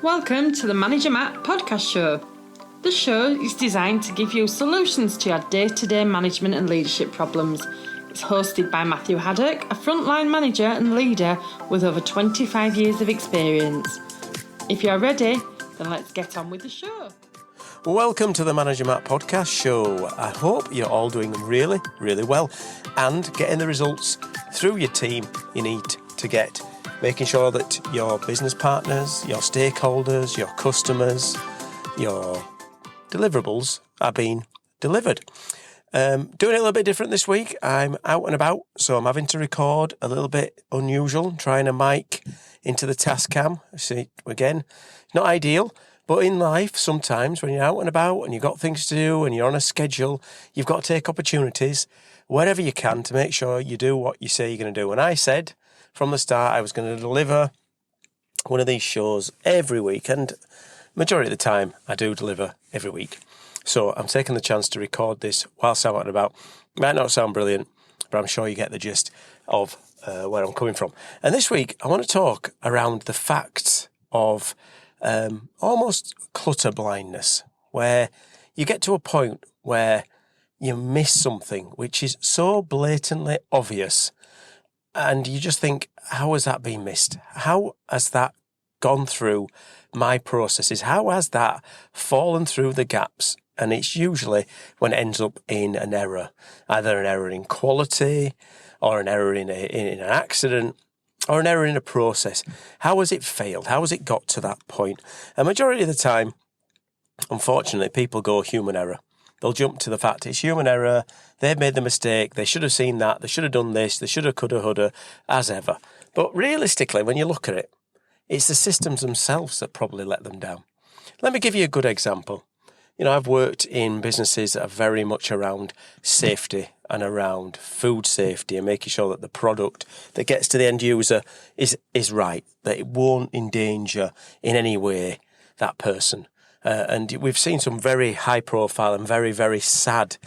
Welcome to the Manager Matt podcast show. The show is designed to give you solutions to your day-to-day management and leadership problems. It's hosted by Matthew Haddock, a frontline manager and leader with over 25 years of experience. If you're ready, then let's get on with the show. Welcome to the Manager Matt podcast show. I hope you're all doing really, really well and getting the results through your team you need to get. Making sure that your business partners, your stakeholders, your customers, your deliverables are being delivered. Doing it a little bit different this week. I'm out and about, so I'm having to record a little bit unusual, trying a mic into the task cam. See, again, not ideal, but in life, sometimes when you're out and about and you've got things to do and you're on a schedule, you've got to take opportunities wherever you can to make sure you do what you say you're going to do. And I said from the start I was going to deliver one of these shows every week, and majority of the time I do deliver every week. So I'm taking the chance to record this whilst I'm out and about. It might not sound brilliant, but I'm sure you get the gist of where I'm coming from. And this week I want to talk around the facts of almost clutter blindness, where you get to a point where you miss something which is so blatantly obvious, and you just think, how has that been missed? How has that gone through my processes? How has that fallen through the gaps? And it's usually when it ends up in an error, either an error in quality or an error in an accident or an error in a process. How has it failed? How has it got to that point? A majority of the time, unfortunately, people go human error. They'll jump to the fact it's human error, they've made the mistake, they should have seen that, they should have done this, they should have, coulda, woulda, as ever. But realistically, when you look at it, it's the systems themselves that probably let them down. Let me give you a good example. You know, I've worked in businesses that are very much around safety and around food safety and making sure that the product that gets to the end user is right, that it won't endanger in any way that person. And we've seen some very high profile and very, very sad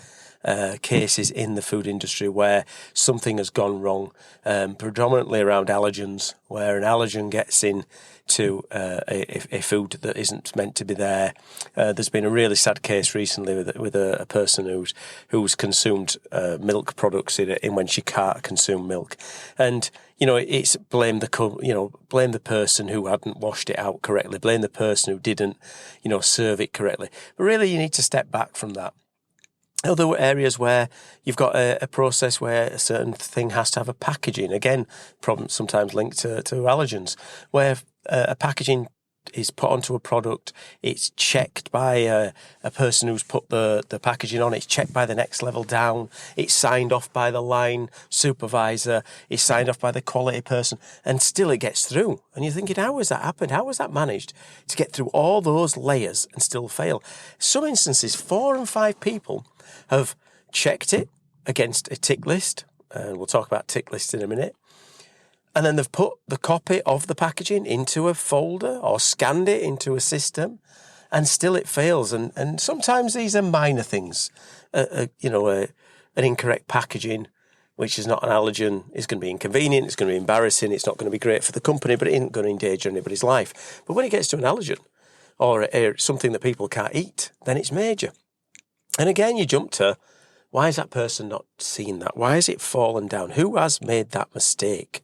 cases in the food industry where something has gone wrong, predominantly around allergens, where an allergen gets in to a food that isn't meant to be there. There's been a really sad case recently with a person who's consumed milk products in when she can't consume milk, and you know it's blame the person who hadn't washed it out correctly, blame the person who didn't serve it correctly. But really, you need to step back from that. Other areas where you've got a process where a certain thing has to have a packaging, again, problems sometimes linked to allergens, where a packaging is put onto a product, it's checked by a person who's put the packaging on, it's checked by the next level down, it's signed off by the line supervisor, it's signed off by the quality person, and still it gets through. And you're thinking, how has that happened? How has that managed to get through all those layers and still fail? Some instances, 4 and 5 people have checked it against a tick list, and we'll talk about tick lists in a minute, and then they've put the copy of the packaging into a folder or scanned it into a system, and still it fails. And sometimes these are minor things. An incorrect packaging, which is not an allergen, is going to be inconvenient, it's going to be embarrassing, it's not going to be great for the company, but it isn't going to endanger anybody's life. But when it gets to an allergen or something that people can't eat, then it's major. And again, you jump to, why has that person not seen that? Why has it fallen down? Who has made that mistake?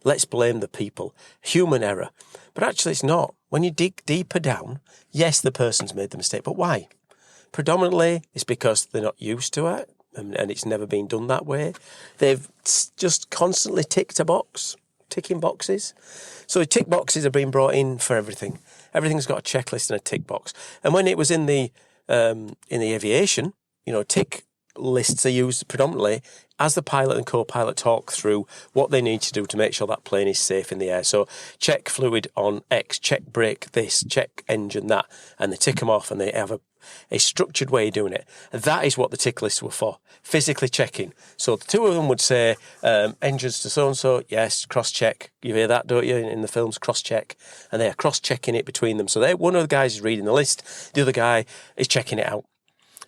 Let's blame the people. Human error. But actually it's not. When you dig deeper down, yes, the person's made the mistake, but why? Predominantly, it's because they're not used to it, and it's never been done that way. They've just constantly ticking boxes. So tick boxes are being brought in for everything. Everything's got a checklist and a tick box. And when it was in the aviation, tick lists are used predominantly as the pilot and co-pilot talk through what they need to do to make sure that plane is safe in the air. So check fluid on X, check brake this, check engine that, and they tick them off, and they have a structured way of doing it. And that is what the tick lists were for, physically checking. So the two of them would say, engines to so-and-so, yes, cross-check. You hear that, don't you, in the films, cross-check. And they are cross-checking it between them. So one of the guys is reading the list, the other guy is checking it out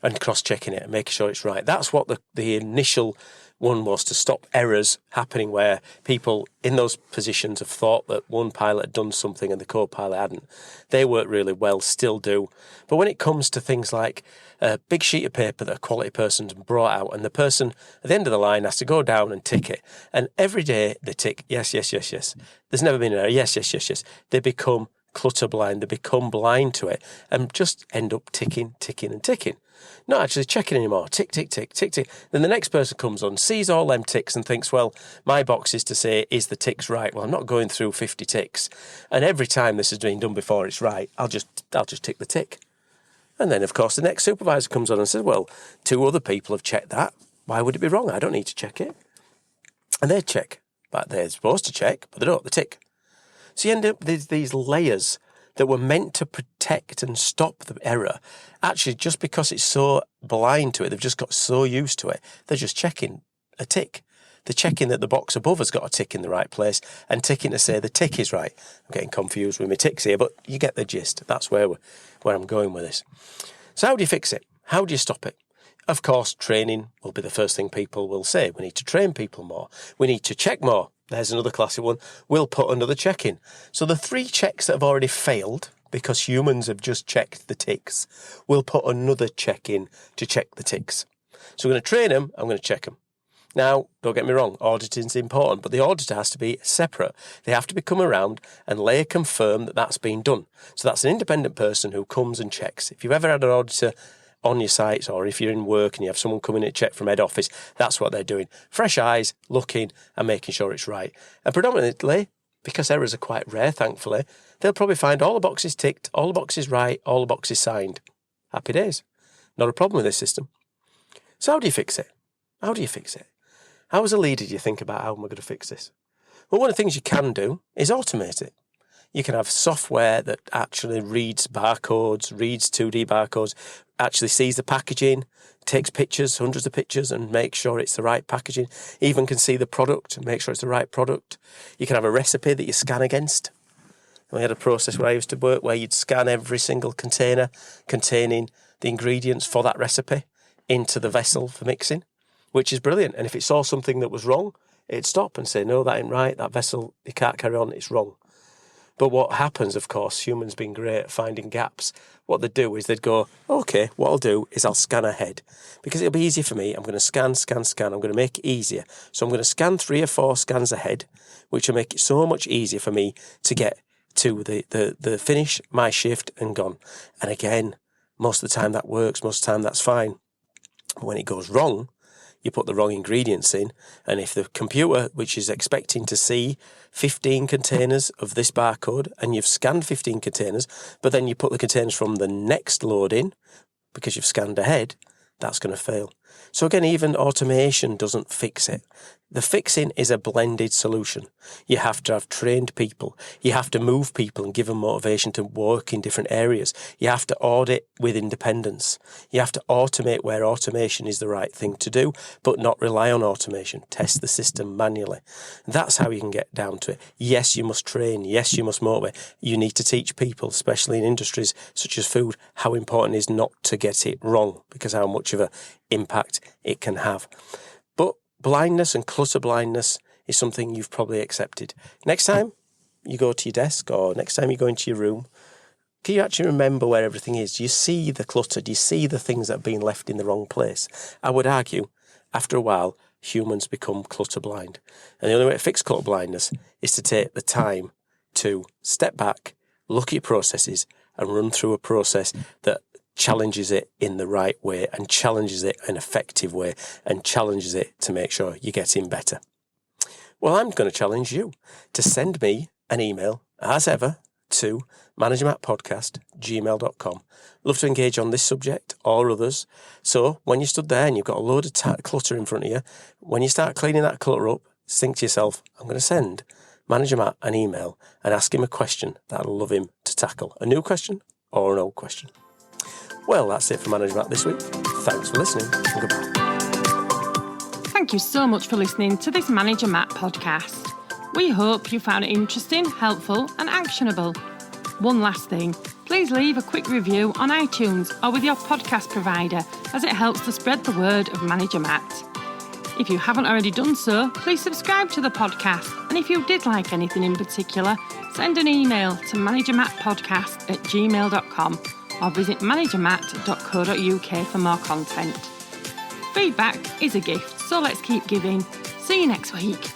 and cross-checking it and making sure it's right. That's what the initial One was to stop errors happening where people in those positions have thought that one pilot had done something and the co-pilot hadn't. They work really well, still do. But when it comes to things like a big sheet of paper that a quality person's brought out and the person at the end of the line has to go down and tick it, and every day they tick, yes, yes, yes, yes. There's never been an error, yes, yes, yes, yes. They become clutter blind, they become blind to it and just end up ticking, ticking and ticking. Not actually checking anymore. Tick, tick, tick, tick, tick. Then the next person comes on, sees all them ticks and thinks, well, my box is to say, is the ticks right? Well, I'm not going through 50 ticks. And every time this has been done before it's right, I'll just tick the tick. And then, of course, the next supervisor comes on and says, well, 2 other people have checked that. Why would it be wrong? I don't need to check it. And they check. But they're supposed to check, but they don't. They tick. So you end up with these layers that were meant to protect and stop the error. Actually, just because it's so blind to it, they've just got so used to it, they're just checking a tick. They're checking that the box above has got a tick in the right place and ticking to say the tick is right. I'm getting confused with my ticks here, but you get the gist. That's where I'm going with this. So how do you fix it? How do you stop it? Of course, training will be the first thing people will say. We need to train people more. We need to check more. There's another classic one. We'll put another check in. So the 3 checks that have already failed, because humans have just checked the ticks, we'll put another check in to check the ticks. So we're going to train them, I'm going to check them. Now, don't get me wrong, auditing is important, but the auditor has to be separate. They have to be come around and layer confirm that that's been done. So that's an independent person who comes and checks. If you've ever had an auditor on your sites, or if you're in work and you have someone coming in to check from head office, that's what they're doing. Fresh eyes, looking and making sure it's right. And predominantly, because errors are quite rare, thankfully, they'll probably find all the boxes ticked, all the boxes right, all the boxes signed. Happy days. Not a problem with this system. So how do you fix it? How do you fix it? How as a leader do you think about how am I going to fix this? Well, one of the things you can do is automate it. You can have software that actually reads barcodes, reads 2D barcodes, actually sees the packaging, takes pictures, hundreds of pictures, and makes sure it's the right packaging. Even can see the product and make sure it's the right product. You can have a recipe that you scan against. We had a process where I used to work where you'd scan every single container containing the ingredients for that recipe into the vessel for mixing, which is brilliant. And if it saw something that was wrong, it'd stop and say, no, that ain't right, that vessel, you can't carry on, it's wrong. But what happens, of course, humans being great at finding gaps, what they'd do is they'd go, okay, what I'll do is I'll scan ahead. Because it'll be easier for me. I'm going to scan. I'm going to make it easier. So I'm going to scan 3 or 4 scans ahead, which will make it so much easier for me to get to the finish, my shift, and gone. And again, most of the time that works. Most of the time that's fine. But when it goes wrong, you put the wrong ingredients in, and if the computer, which is expecting to see 15 containers of this barcode, and you've scanned 15 containers, but then you put the containers from the next load in, because you've scanned ahead, that's going to fail. So again, even automation doesn't fix it. The fixing is a blended solution. You have to have trained people. You have to move people and give them motivation to work in different areas. You have to audit with independence. You have to automate where automation is the right thing to do, but not rely on automation. Test the system manually. That's how you can get down to it. Yes, you must train. Yes, you must motivate. You need to teach people, especially in industries such as food, how important it is not to get it wrong, because how much of an impact it can have. But blindness and clutter blindness is something you've probably accepted. Next time you go to your desk or next time you go into your room, can you actually remember where everything is? Do you see the clutter? Do you see the things that have been left in the wrong place? I would argue, after a while, humans become clutter blind. And the only way to fix clutter blindness is to take the time to step back, look at your processes and run through a process that challenges it in the right way and challenges it in an effective way and challenges it to make sure you're getting better. Well, I'm going to challenge you to send me an email, as ever, to managermattpodcast@gmail.com. Love to engage on this subject or others. So when you stood there and you've got a load of clutter in front of you, when you start cleaning that clutter up, think to yourself, I'm going to send Manager Matt an email and ask him a question that I'd love him to tackle. A new question or an old question. Well, that's it for Manager Matt this week. Thanks for listening and goodbye. Thank you so much for listening to this Manager Matt podcast. We hope you found it interesting, helpful and actionable. One last thing, please leave a quick review on iTunes or with your podcast provider, as it helps to spread the word of Manager Matt. If you haven't already done so, please subscribe to the podcast. And if you did like anything in particular, send an email to managermattpodcast@gmail.com or visit managermatt.co.uk for more content. Feedback is a gift, so let's keep giving. See you next week.